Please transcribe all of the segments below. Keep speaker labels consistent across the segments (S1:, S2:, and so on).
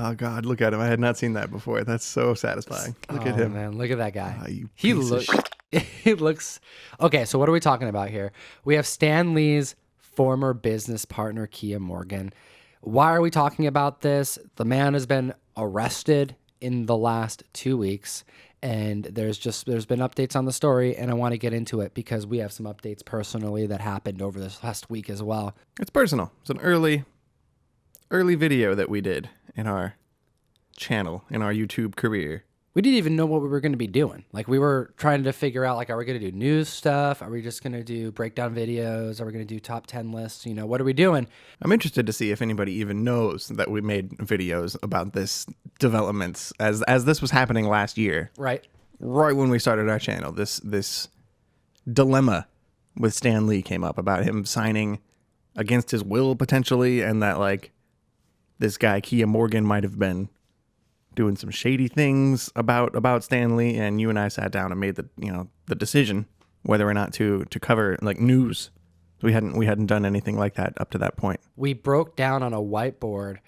S1: Oh, God, look at him. I had not seen that before. That's so satisfying. Look at him.
S2: Man, look at that guy.
S1: You
S2: He
S1: piece of
S2: looks.
S1: shit.
S2: He looks. Okay, so what are we talking about here? We have Stan Lee's former business partner, Kia Morgan. Why are we talking about this? The man has been arrested in the last 2 weeks, and there's been updates on the story, and I want to get into it because we have some updates personally that happened over this last week as well.
S1: It's personal. It's an early video that we did in our channel, in our YouTube career.
S2: We didn't even know what we were going to be doing. Like, we were trying to figure out, like, are we going to do news stuff? Are we just going to do breakdown videos? Are we going to do top 10 lists? You know, what are we doing?
S1: I'm interested to see if anybody even knows that we made videos about this developments as this was happening last year.
S2: Right
S1: when we started our channel. This dilemma with Stan Lee came up about him signing against his will potentially, and that like this guy Kia Morgan might have been doing some shady things about Stan Lee, and you and I sat down and made the decision whether or not to cover like news. We hadn't done anything like that up to that point.
S2: We broke down on a whiteboard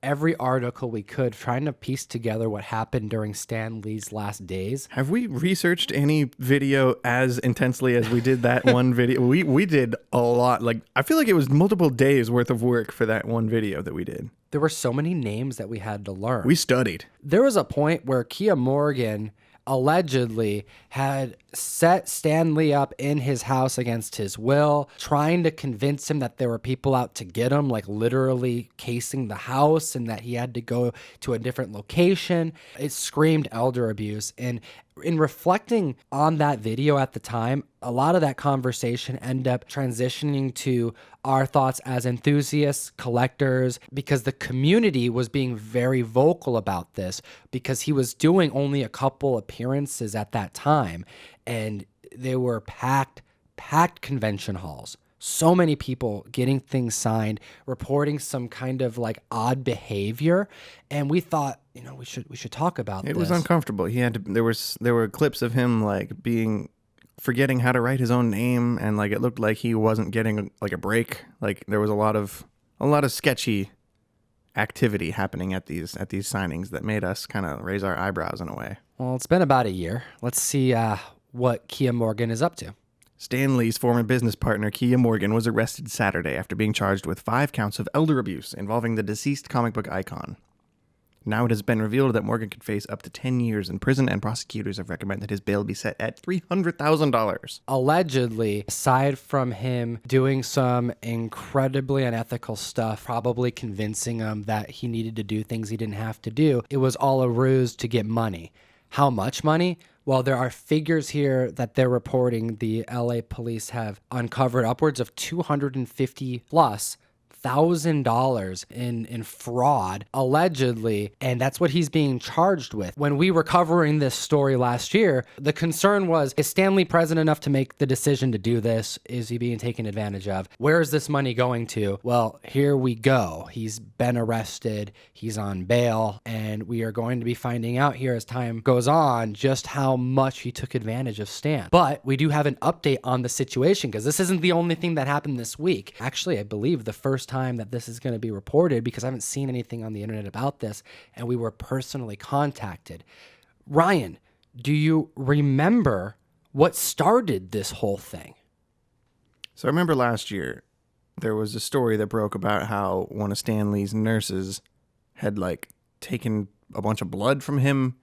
S2: every article we could, trying to piece together what happened during Stan Lee's last days.
S1: Have we researched any video as intensely as we did that one video? We did a lot. Like, I feel like it was multiple days worth of work for that one video that we did.
S2: There were so many names that we had to learn.
S1: We studied.
S2: There was a point where Kia Morgan allegedly had set Stan Lee up in his house against his will, trying to convince him that there were people out to get him, like literally casing the house, and that he had to go to a different location. It screamed elder abuse. And in reflecting on that video at the time, a lot of that conversation ended up transitioning to our thoughts as enthusiasts, collectors, because the community was being very vocal about this because he was doing only a couple appearances at that time, and they were packed convention halls. So many people getting things signed, reporting some kind of like odd behavior, and we thought, you know, we should talk about this.
S1: It was uncomfortable. There were clips of him like forgetting how to write his own name, and like it looked like he wasn't getting like a break. Like there was a lot of sketchy activity happening at these signings that made us kind of raise our eyebrows in a way.
S2: Well, it's been about a year. Let's see what Kia Morgan is up to.
S1: Stan Lee's former business partner, Kia Morgan, was arrested Saturday after being charged with 5 counts of elder abuse involving the deceased comic book icon. Now it has been revealed that Morgan could face up to 10 years in prison, and prosecutors have recommended his bail be set at $300,000.
S2: Allegedly, aside from him doing some incredibly unethical stuff, probably convincing him that he needed to do things he didn't have to do, it was all a ruse to get money. How much money? Well, there are figures here that they're reporting the LA police have uncovered upwards of $250,000+ in fraud, allegedly, and that's what he's being charged with. When we were covering this story last year, the concern was, is Stan Lee present enough to make the decision to do this? Is he being taken advantage of? Where is this money going to? Well, here we go. He's been arrested, he's on bail, and we are going to be finding out here as time goes on just how much he took advantage of Stan. But we do have an update on the situation, because this isn't the only thing that happened this week. Actually, I believe the first time that this is going to be reported, because I haven't seen anything on the internet about this, and we were personally contacted. Ryan, do you remember what started this whole thing?
S1: So I remember last year, there was a story that broke about how one of Stan Lee's nurses had like taken a bunch of blood from him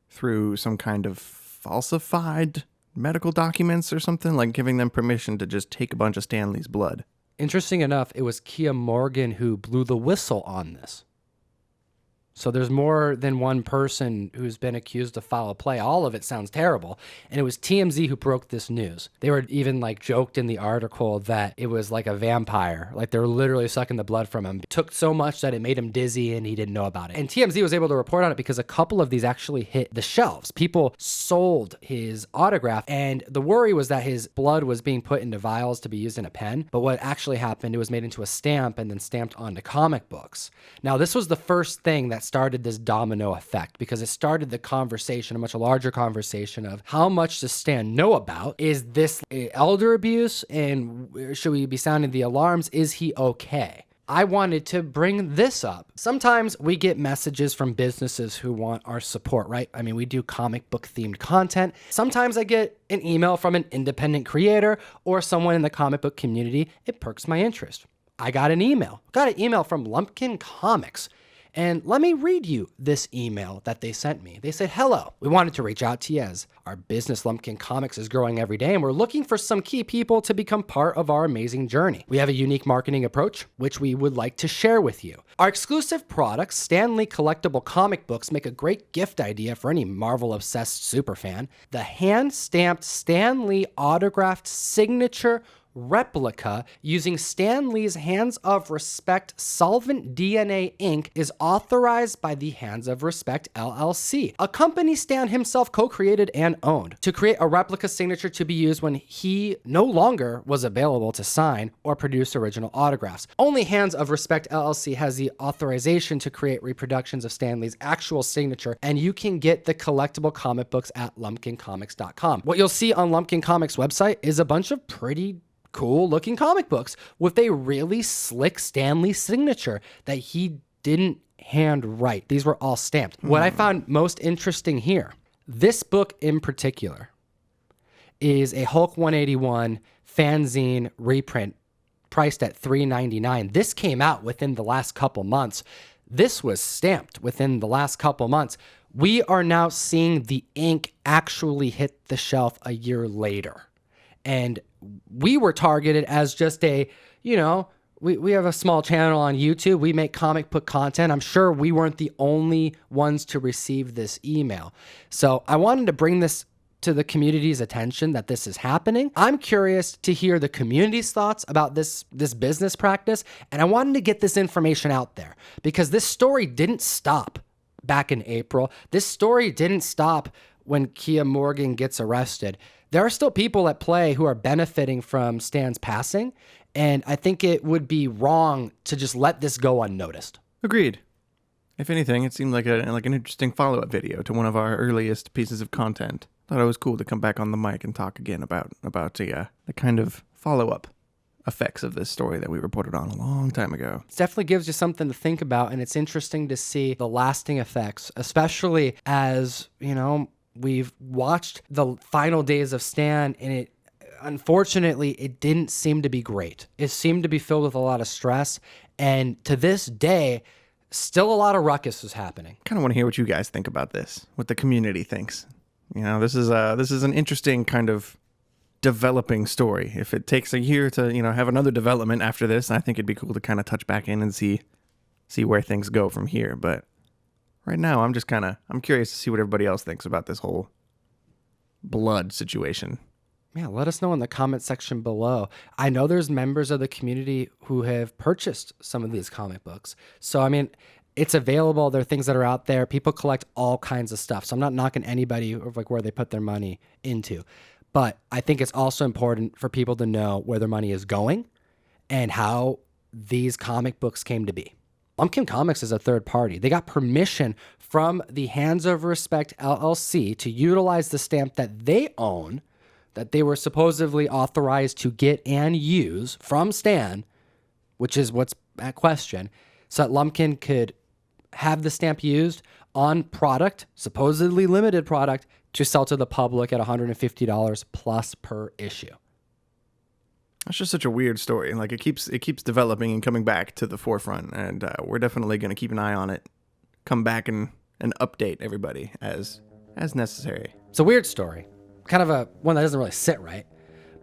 S1: through some kind of falsified medical documents or something, like giving them permission to just take a bunch of Stan Lee's blood.
S2: Interesting enough, it was Kia Morgan who blew the whistle on this. So there's more than one person who's been accused of foul play. All of it sounds terrible. And it was TMZ who broke this news. They were even like joked in the article that it was like a vampire. Like they were literally sucking the blood from him. It took so much that it made him dizzy and he didn't know about it. And TMZ was able to report on it because a couple of these actually hit the shelves. People sold his autograph, and the worry was that his blood was being put into vials to be used in a pen. But what actually happened, it was made into a stamp and then stamped onto comic books. Now, this was the first thing that started this domino effect, because it started the conversation, a much larger conversation of how much does Stan know about? Is this elder abuse? And should we be sounding the alarms? Is he okay? I wanted to bring this up. Sometimes we get messages from businesses who want our support, right? I mean, we do comic book themed content. Sometimes I get an email from an independent creator or someone in the comic book community. It perks my interest. I got an email. From Lumpkin Comics. And let me read you this email that they sent me. They said, "Hello, we wanted to reach out to you as our business Lumpkin Comics is growing every day and we're looking for some key people to become part of our amazing journey. We have a unique marketing approach, which we would like to share with you. Our exclusive products, Stan Lee collectible comic books, make a great gift idea for any Marvel-obsessed superfan. The hand-stamped Stan Lee autographed signature replica using Stan Lee's Hands of Respect solvent DNA ink is authorized by the Hands of Respect LLC, a company Stan himself co-created and owned, to create a replica signature to be used when he no longer was available to sign or produce original autographs. Only Hands of Respect LLC has the authorization to create reproductions of Stan Lee's actual signature, and you can get the collectible comic books at lumpkincomics.com. What you'll see on Lumpkin Comics website is a bunch of pretty cool looking comic books with a really slick Stan Lee signature that he didn't hand write. These were all stamped. What I found most interesting here, this book in particular is a Hulk 181 fanzine reprint priced at $3.99. This came out within the last couple months. This was stamped within the last couple months. We are now seeing the ink actually hit the shelf a year later. And we were targeted as just a, we have a small channel on YouTube. We make comic book content. I'm sure we weren't the only ones to receive this email. So I wanted to bring this to the community's attention that this is happening. I'm curious to hear the community's thoughts about this business practice. And I wanted to get this information out there because this story didn't stop back in April. This story didn't stop when Kia Morgan gets arrested. There are still people at play who are benefiting from Stan's passing, and I think it would be wrong to just let this go unnoticed.
S1: Agreed. If anything, it seemed like an interesting follow-up video to one of our earliest pieces of content. Thought it was cool to come back on the mic and talk again about the kind of follow-up effects of this story that we reported on a long time ago.
S2: It definitely gives you something to think about, and it's interesting to see the lasting effects, especially as, we've watched the final days of Stan, and unfortunately, it didn't seem to be great. It seemed to be filled with a lot of stress, and to this day, still a lot of ruckus is happening.
S1: Kind of want to hear what you guys think about this, what the community thinks. This is an interesting kind of developing story. If it takes a year to, have another development after this, I think it'd be cool to kind of touch back in and see where things go from here, but right now, I'm curious to see what everybody else thinks about this whole blood situation.
S2: Yeah, let us know in the comment section below. I know there's members of the community who have purchased some of these comic books. So, it's available. There are things that are out there. People collect all kinds of stuff. So I'm not knocking anybody where they put their money into. But I think it's also important for people to know where their money is going and how these comic books came to be. Lumpkin Comics is a third party. They got permission from the Hands of Respect LLC to utilize the stamp that they own, that they were supposedly authorized to get and use from Stan, which is what's at question, so that Lumpkin could have the stamp used on product, supposedly limited product, to sell to the public at $150 plus per issue.
S1: That's just such a weird story. Like it keeps developing and coming back to the forefront, and we're definitely going to keep an eye on it. Come back and update everybody as necessary.
S2: It's a weird story, kind of one that doesn't really sit right.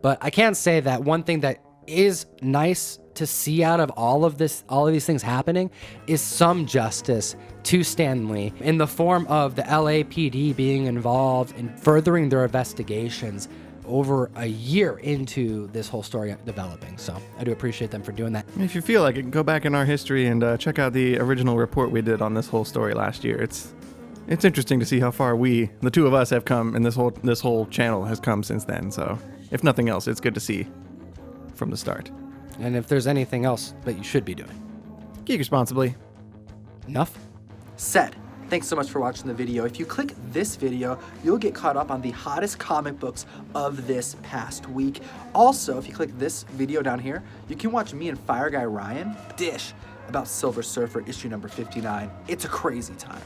S2: But I can say that one thing that is nice to see out of all of these things happening is some justice to Stan Lee in the form of the LAPD being involved in furthering their investigations over a year into this whole story developing. So I do appreciate them for doing that.
S1: If you feel like it, go back in our history and check out the original report we did on this whole story last year. It's interesting to see how far the two of us have come, and this whole channel has come since then. So if nothing else, it's good to see from the start.
S2: And if there's anything else that you should be doing,
S1: Geek responsibly.
S2: Enough said.
S3: Thanks so much for watching the video. If you click this video, you'll get caught up on the hottest comic books of this past week. Also, if you click this video down here, you can watch me and Fire Guy Ryan dish about Silver Surfer issue number 59. It's a crazy time.